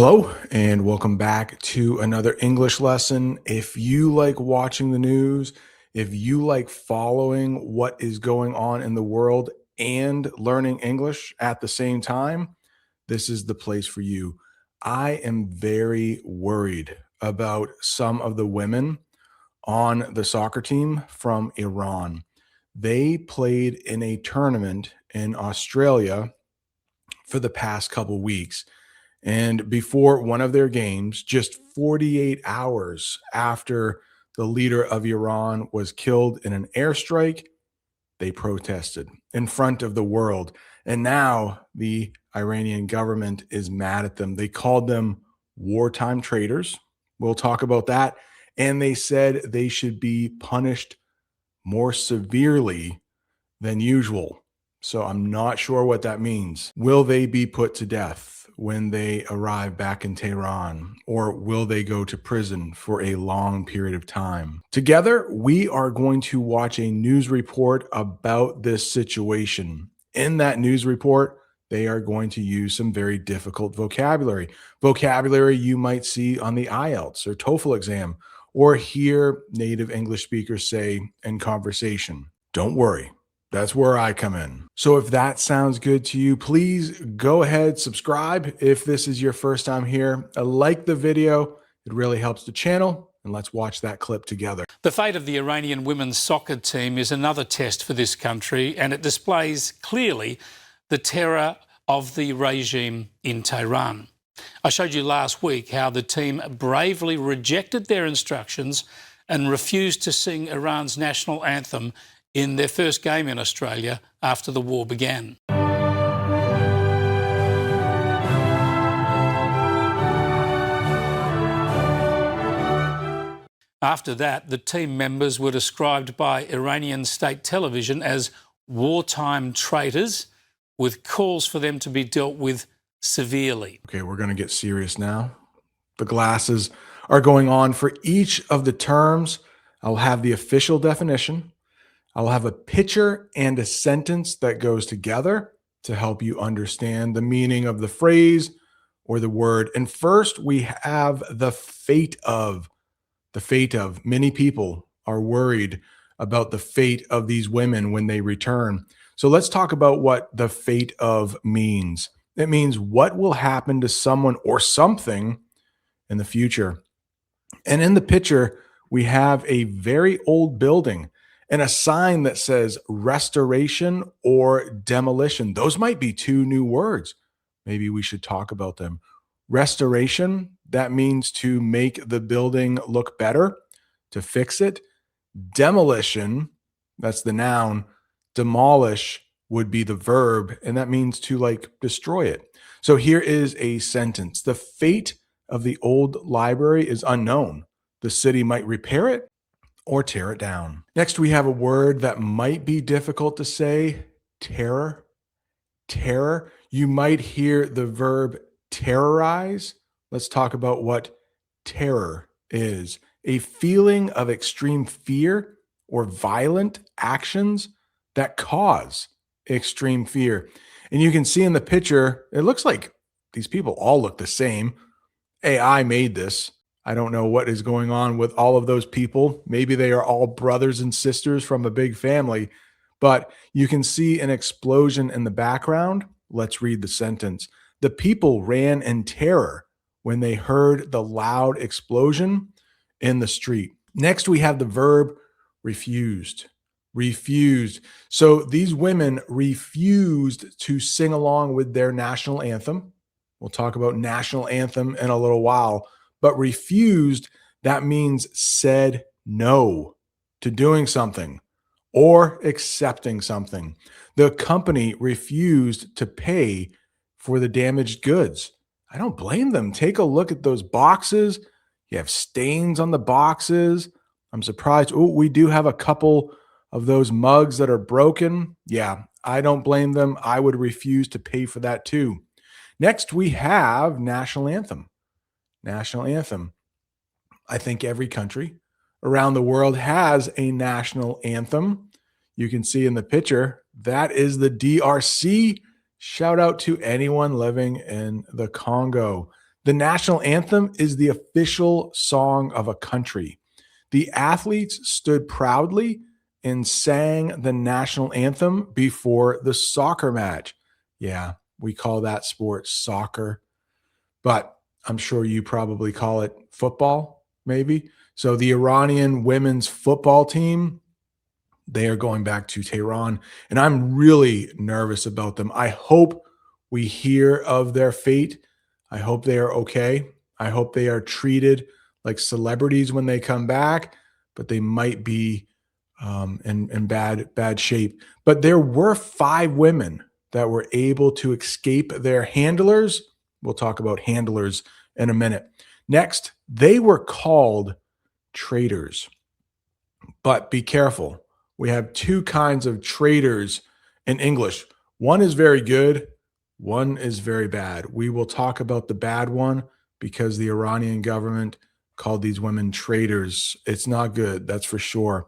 Hello, and welcome back to another English lesson. If you like watching the news, if you like following what is going on in the world and learning English at the same time, this is the place for you. I am very worried about some of the women on the soccer team from Iran. They played in a tournament in Australia for the past couple weeks. And before one of their games, just 48 hours after the leader of Iran was killed in an airstrike, they protested in front of the world. And now the Iranian government is mad at them. They called them wartime traitors. We'll talk about that. And they said they should be punished more severely than usual. So I'm not sure what that means. Will they be put to death when they arrive back in Tehran, or will they go to prison for a long period of time? Together, we are going to watch a news report about this situation. In that news report, they are going to use some very difficult vocabulary you might see on the IELTS or TOEFL exam, or hear native English speakers say in conversation. Don't worry. That's where I come in. So if that sounds good to you, please go ahead, subscribe if this is your first time here. Like the video. It really helps the channel. And let's watch that clip together. The fate of the Iranian women's soccer team is another test for this country, and it displays clearly the terror of the regime in Tehran. I showed you last week how the team bravely rejected their instructions and refused to sing Iran's national anthem in their first game in Australia after the war began. After that, the team members were described by Iranian state television as wartime traitors, with calls for them to be dealt with severely. Okay, we're going to get serious now. The glasses are going on for each of the terms. I'll have the official definition. I'll have a picture and a sentence that goes together to help you understand the meaning of the phrase or the word. And first, we have the fate of. The fate of. Many people are worried about the fate of these women when they return. So let's talk about what the fate of means. It means what will happen to someone or something in the future. And in the picture, we have a very old building and a sign that says restoration or demolition. Those might be two new words. Maybe we should talk about them. Restoration, that means to make the building look better, to fix it. Demolition, that's the noun. Demolish would be the verb, and that means to destroy it. So here is a sentence. The fate of the old library is unknown. The city might repair it or tear it down. Next, we have a word that might be difficult to say, terror. Terror. You might hear the verb terrorize. Let's talk about what terror is. A feeling of extreme fear or violent actions that cause extreme fear. And you can see in the picture, it looks like these people all look the same. AI made this. I don't know what is going on with all of those people. Maybe they are all brothers and sisters from a big family, but you can see an explosion in the background. Let's read the sentence. The people ran in terror when they heard the loud explosion in the street. Next, we have the verb refused. Refused. So these women refused to sing along with their national anthem. We'll talk about national anthem in a little while. But refused, that means said no to doing something or accepting something. The company refused to pay for the damaged goods. I don't blame them. Take a look at those boxes. You have stains on the boxes. I'm surprised. Oh, we do have a couple of those mugs that are broken. Yeah, I don't blame them. I would refuse to pay for that too. Next, we have national anthem. National anthem. I think every country around the world has a national anthem. You can see in the picture, that is the DRC. Shout out to anyone living in the Congo. The national anthem is the official song of a country. The athletes stood proudly and sang the national anthem before the soccer match. Yeah, we call that sport soccer, but I'm sure you probably call it football, maybe. So the Iranian women's football team, they are going back to Tehran, and I'm really nervous about them. I hope we hear of their fate. I hope they are okay. I hope they are treated like celebrities when they come back, but they might be in bad shape. But there were 5 women that were able to escape their handlers. We'll talk about handlers in a minute. Next, they were called traitors. But be careful. We have 2 kinds of traitors in English. One is very good, one is very bad. We will talk about the bad one because the Iranian government called these women traitors. It's not good, that's for sure.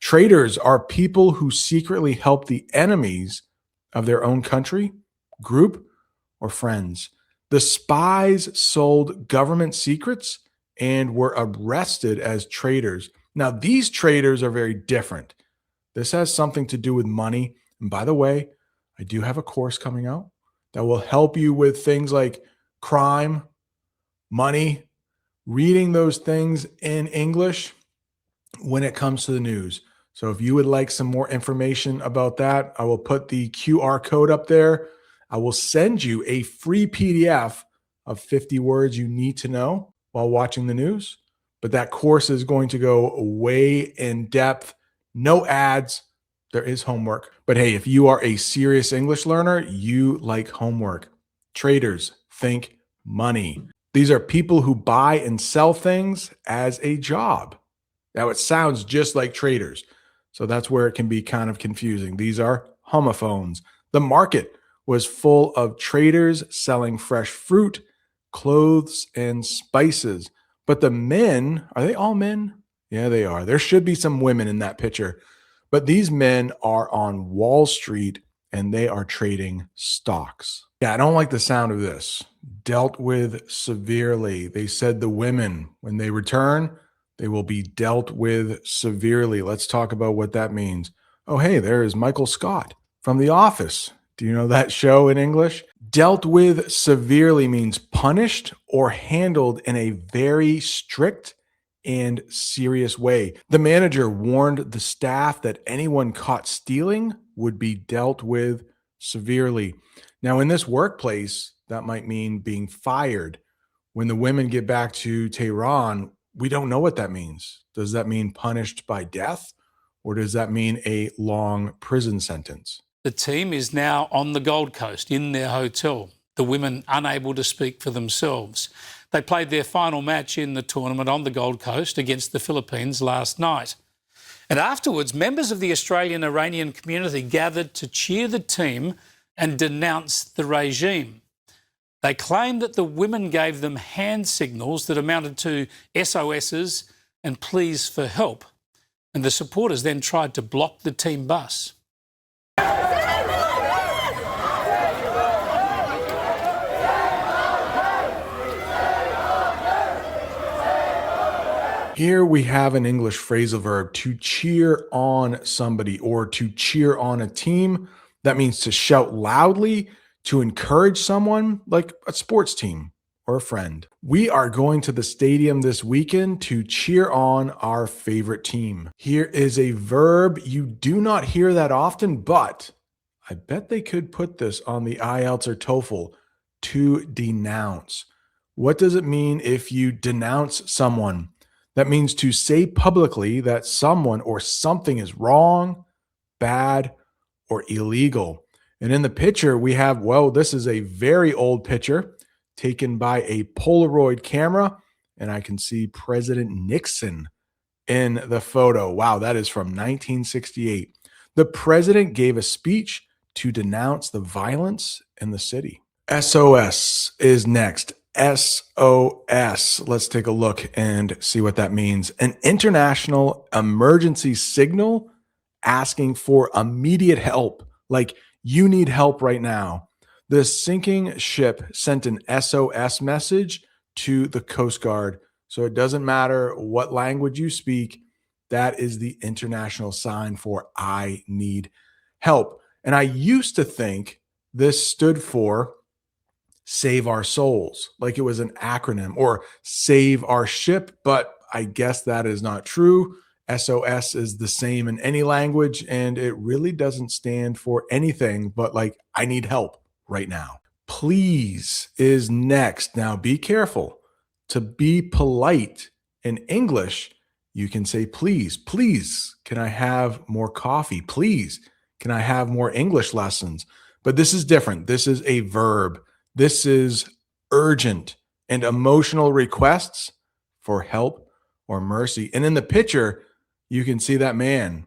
Traitors are people who secretly help the enemies of their own country, group, or friends. The spies sold government secrets and were arrested as traitors. Now, these traitors are very different. This has something to do with money. And by the way, I do have a course coming out that will help you with things like crime, money, reading those things in English when it comes to the news. So if you would like some more information about that, I will put the QR code up there. I will send you a free PDF of 50 words you need to know while watching the news. But that course is going to go way in depth. No ads. There is homework. But hey, if you are a serious English learner, you like homework. Traders, think money. These are people who buy and sell things as a job. Now, it sounds just like traders. So that's where it can be kind of confusing. These are homophones. The market was full of traders selling fresh fruit, clothes, and spices. But the men, are they all men? Yeah, they are. There should be some women in that picture. But these men are on Wall Street and they are trading stocks. Yeah, I don't like the sound of this. Dealt with severely. They said the women, when they return, they will be dealt with severely. Let's talk about what that means. Oh, hey, there is Michael Scott from The Office. Do you know that show in English? Dealt with severely means punished or handled in a very strict and serious way. The manager warned the staff that anyone caught stealing would be dealt with severely. Now, in this workplace, that might mean being fired. When the women get back to Tehran, we don't know what that means. Does that mean punished by death, or does that mean a long prison sentence? The team is now on the Gold Coast in their hotel, the women unable to speak for themselves. They played their final match in the tournament on the Gold Coast against the Philippines last night. And afterwards, members of the Australian-Iranian community gathered to cheer the team and denounce the regime. They claimed that the women gave them hand signals that amounted to SOSs and pleas for help. And the supporters then tried to block the team bus. Here we have an English phrasal verb, to cheer on somebody or to cheer on a team. That means to shout loudly, to encourage someone, like a sports team or a friend. We are going to the stadium this weekend to cheer on our favorite team. Here is a verb you do not hear that often, but I bet they could put this on the IELTS or TOEFL, to denounce. What does it mean if you denounce someone? That means to say publicly that someone or something is wrong, bad, or illegal. And in the picture, we have, well, this is a very old picture taken by a Polaroid camera, and I can see President Nixon in the photo. Wow, that is from 1968. The president gave a speech to denounce the violence in the city. SOS is next. SOS. Let's take a look and see what that means. An international emergency signal asking for immediate help, like you need help right now. The sinking ship sent an SOS message to the Coast Guard. So it doesn't matter what language you speak, that is the international sign for I need help. And I used to think this stood for save our souls, like it was an acronym, or save our ship, but I guess that is not true. SOS is the same in any language, and it really doesn't stand for anything but like, I need help right now. Please is next. Now be careful. To be polite in English, you can say, please, please, can I have more coffee? Please, can I have more English lessons? But this is different. This is a verb. This is urgent and emotional requests for help or mercy. And in the picture, you can see that man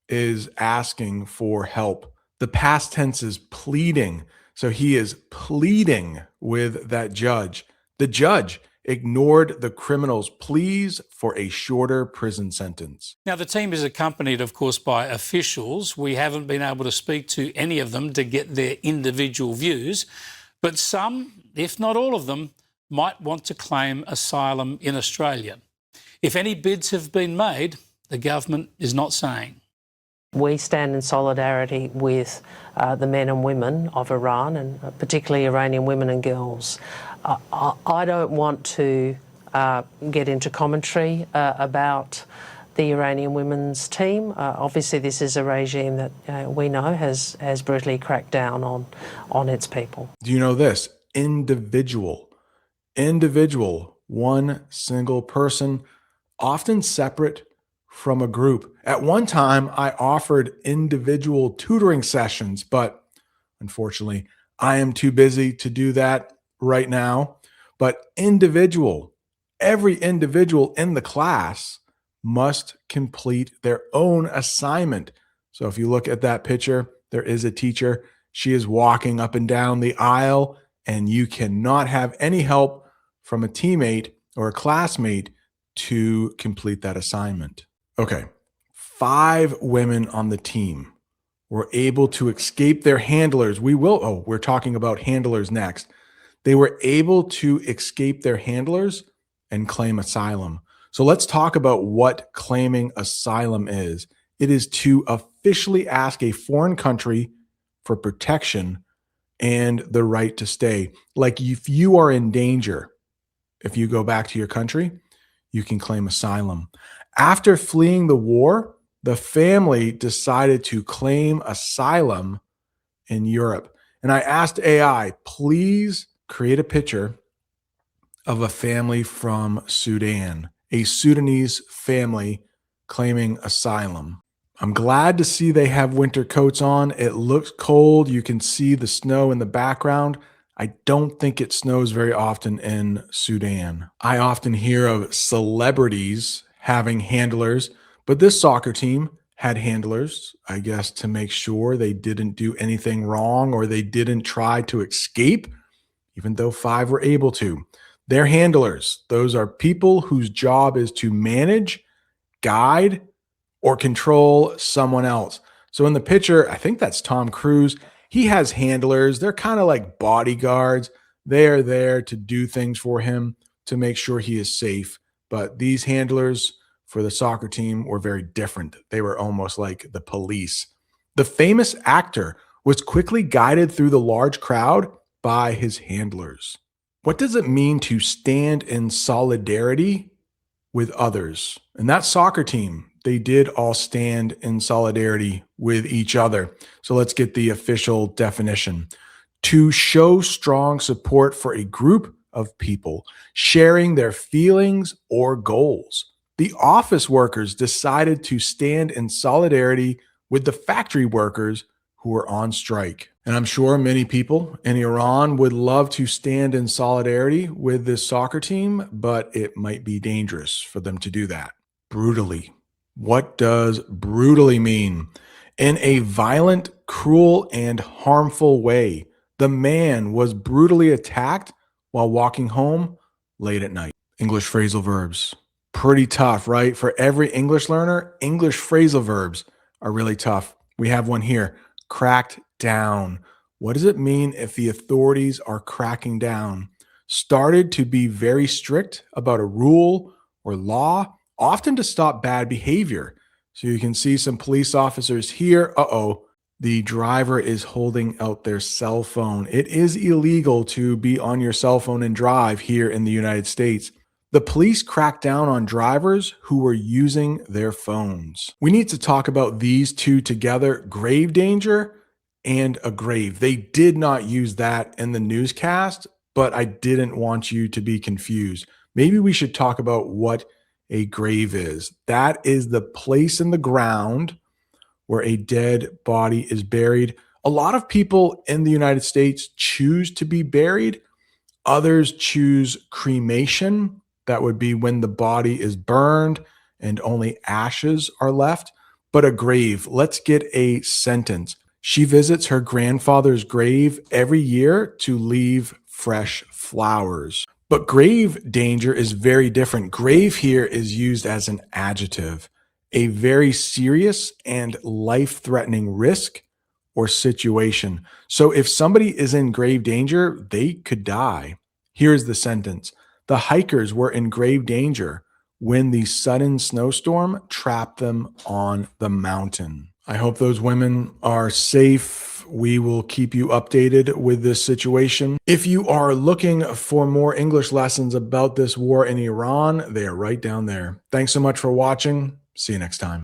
is asking for help. The past tense is pleading. So he is pleading with that judge. The judge ignored the criminal's pleas for a shorter prison sentence. Now, the team is accompanied, of course, by officials. We haven't been able to speak to any of them to get their individual views, but some, if not all of them, might want to claim asylum in Australia. If any bids have been made, the government is not saying. We stand in solidarity with the men and women of Iran, and particularly Iranian women and girls. I don't want to get into commentary about the Iranian women's team. Obviously, this is a regime that we know has brutally cracked down on its people. Do you know this? Individual, one single person, often separate from a group. At one time, I offered individual tutoring sessions, but unfortunately, I am too busy to do that right now. But every individual in the class must complete their own assignment. So if you look at that picture, there is a teacher. She is walking up and down the aisle, and you cannot have any help from a teammate or a classmate to complete that assignment. Okay, 5 women on the team were able to escape their handlers. We're talking about handlers next. They were able to escape their handlers and claim asylum. So let's talk about what claiming asylum is. It is to officially ask a foreign country for protection and the right to stay. Like if you are in danger, if you go back to your country, you can claim asylum. After fleeing the war, the family decided to claim asylum in Europe. And I asked AI, please create a picture of a family from Sudan, a Sudanese family claiming asylum. I'm glad to see they have winter coats on. It looks cold. You can see the snow in the background. I don't think it snows very often in Sudan. I often hear of celebrities having handlers, but this soccer team had handlers, I guess, to make sure they didn't do anything wrong or they didn't try to escape, even though 5 were able to. They're handlers. Those are people whose job is to manage, guide, or control someone else. So in the picture, I think that's Tom Cruise. He has handlers. They're kind of like bodyguards. They are there to do things for him to make sure he is safe. But these handlers for the soccer team were very different. They were almost like the police. The famous actor was quickly guided through the large crowd by his handlers. What does it mean to stand in solidarity with others? And that soccer team, they did all stand in solidarity with each other. So let's get the official definition. To show strong support for a group of people sharing their feelings or goals. The office workers decided to stand in solidarity with the factory workers who were on strike. And I'm sure many people in Iran would love to stand in solidarity with this soccer team, but it might be dangerous for them to do that. Brutally. What does brutally mean? In a violent, cruel, and harmful way. The man was brutally attacked while walking home late at night. English phrasal verbs. Pretty tough, right? For every English learner, English phrasal verbs are really tough. We have one here. Cracked down. What does it mean if the authorities are cracking down? started to be very strict about a rule or law, often to stop bad behavior. So you can see some police officers here. The driver is holding out their cell phone. It is illegal to be on your cell phone and drive here in the United States. The police cracked down on drivers who were using their phones. We need to talk about these two together, grave danger and a grave. They did not use that in the newscast, but I didn't want you to be confused. Maybe we should talk about what a grave is. That is the place in the ground where a dead body is buried. A lot of people in the United States choose to be buried. Others choose cremation. That would be when the body is burned and only ashes are left. But a grave, let's get a sentence. She visits her grandfather's grave every year to leave fresh flowers. But grave danger is very different. Grave here is used as an adjective, a very serious and life-threatening risk or situation. So if somebody is in grave danger, they could die. Here's the sentence. The hikers were in grave danger when the sudden snowstorm trapped them on the mountain. I hope those women are safe. We will keep you updated with this situation. If you are looking for more English lessons about this war in Iran, they are right down there. Thanks so much for watching. See you next time.